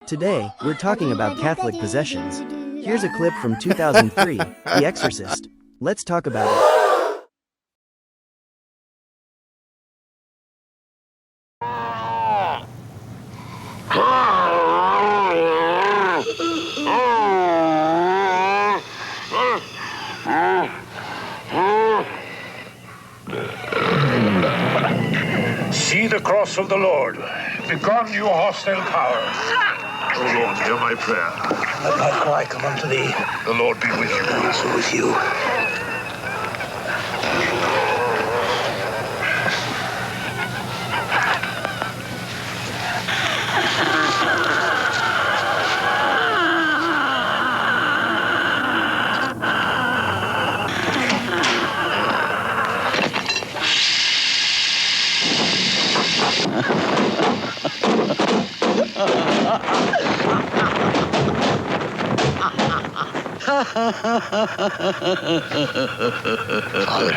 Today, we're talking about Catholic possessions. Here's a clip from 2003, The Exorcist. Let's talk about it. See the cross of the Lord. Begone, you hostile powers. O Lord, hear my prayer. Let my cry come unto thee. The Lord be with you. Also with you. Father.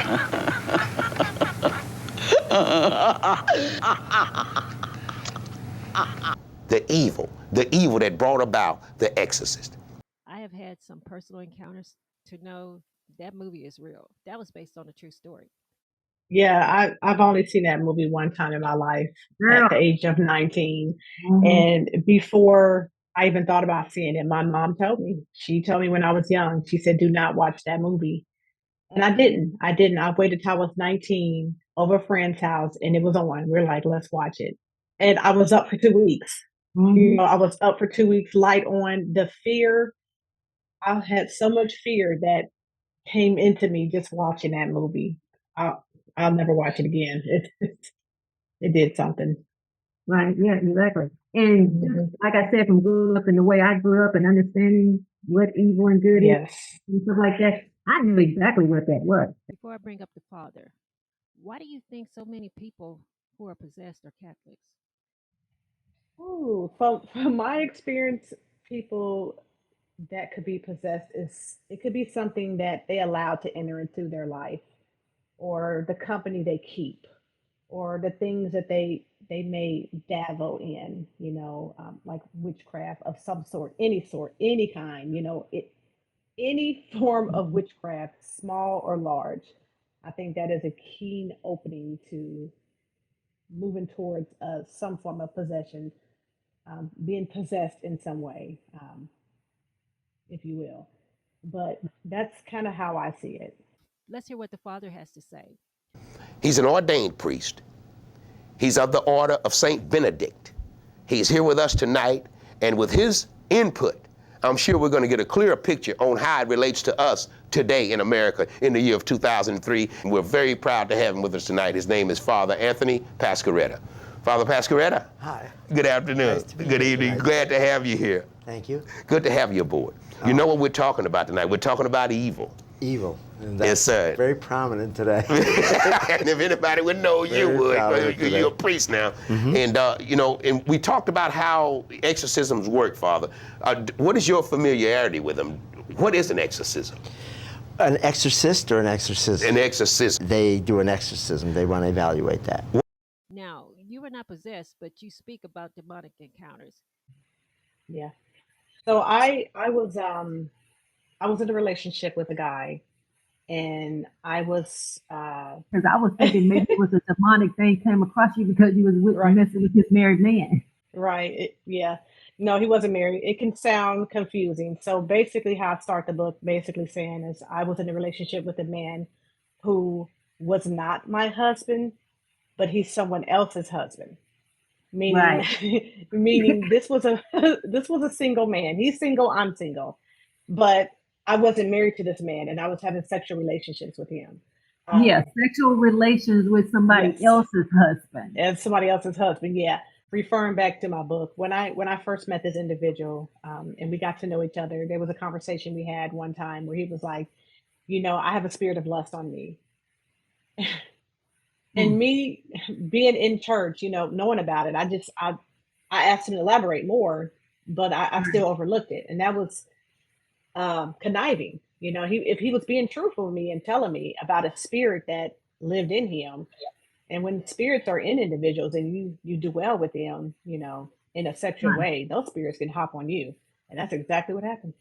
The evil that brought about The Exorcist. I have had some personal encounters to know that movie is real. That was based on a true story. Yeah, I've only seen that movie one time in my life Girl. at the age of 19. Mhm. And before I even thought about seeing it, my mom told me. She told me when I was young, she said, do not watch that movie. And I didn't. I waited till I was 19 over a friend's house and it was on. We're like, let's watch it. And I was up for 2 weeks. Mhm. I was up for 2 weeks, light on. The fear, I had so much fear that came into me just watching that movie. I'll never watch it again. It did something. Right, yeah, exactly. And just like I said, from growing up and the way I grew up and understanding what evil and good is Yes. and stuff like that, I knew exactly what that was. Before I bring up the father, why do you think so many people who are possessed are Catholics? Ooh, from my experience, people that could be possessed is it could be something that they allow to enter into their life, or the company they keep, or the things that they may dabble in. Like witchcraft of some sort, any kind. Any form of witchcraft, small or large. I think that is a keen opening to moving towards some form of possession, being possessed in some way, if you will. But that's kind of how I see it. Let's hear what the father has to say. He's an ordained priest. He's of the order of Saint Benedict. He's here with us tonight, and with his input, I'm sure we're going to get a clearer picture on how it relates to us today in America in the year of 2003. And we're very proud to have him with us tonight. His name is Father Anthony Pasquaretta. Father Pasquaretta. Hi. Good afternoon. Nice to be Good here evening. tonight. Glad to have you here. Thank you. Good to have you aboard. You know what we're talking about tonight? We're talking about evil. Evil. And Yes, that's sir. very prominent today. And if anybody would know, you Very would. proud of it You're a today. priest now. And, and we talked about how exorcisms work, Father. What is your familiarity with them? What is an exorcism? An exorcist or an exorcism? An exorcism. They do an exorcism. They want to evaluate that. Now, you were not possessed, but you speak about demonic encounters. Yeah. So I was in a relationship with a guy, and I was Because I was thinking maybe it was a demonic thing came across you because you was Right. messing with this married man. right. Yeah. No, he wasn't married. It can sound confusing. So basically, how I start the book, basically saying is I was in a relationship with a man who was not my husband, but he's someone else's husband. Meaning, Right. meaning this was a this was a single man. He's single, I'm single, but I wasn't married to this man, and I was having sexual relationships with him. Yeah, sexual relations with somebody Yes, else's husband. and somebody else's husband. Yeah, referring back to my book, when I first met this individual, and we got to know each other, there was a conversation we had one time where he was like, I have a spirit of lust on me, and Mm. me being in church, knowing about it, I asked him to elaborate more, but I still overlooked it, and that was conniving. If he was being truthful with me and telling me about a spirit that lived in him, and when spirits are in individuals and you do well with them, in a sexual Right. way, those spirits can hop on you. And that's exactly what happened.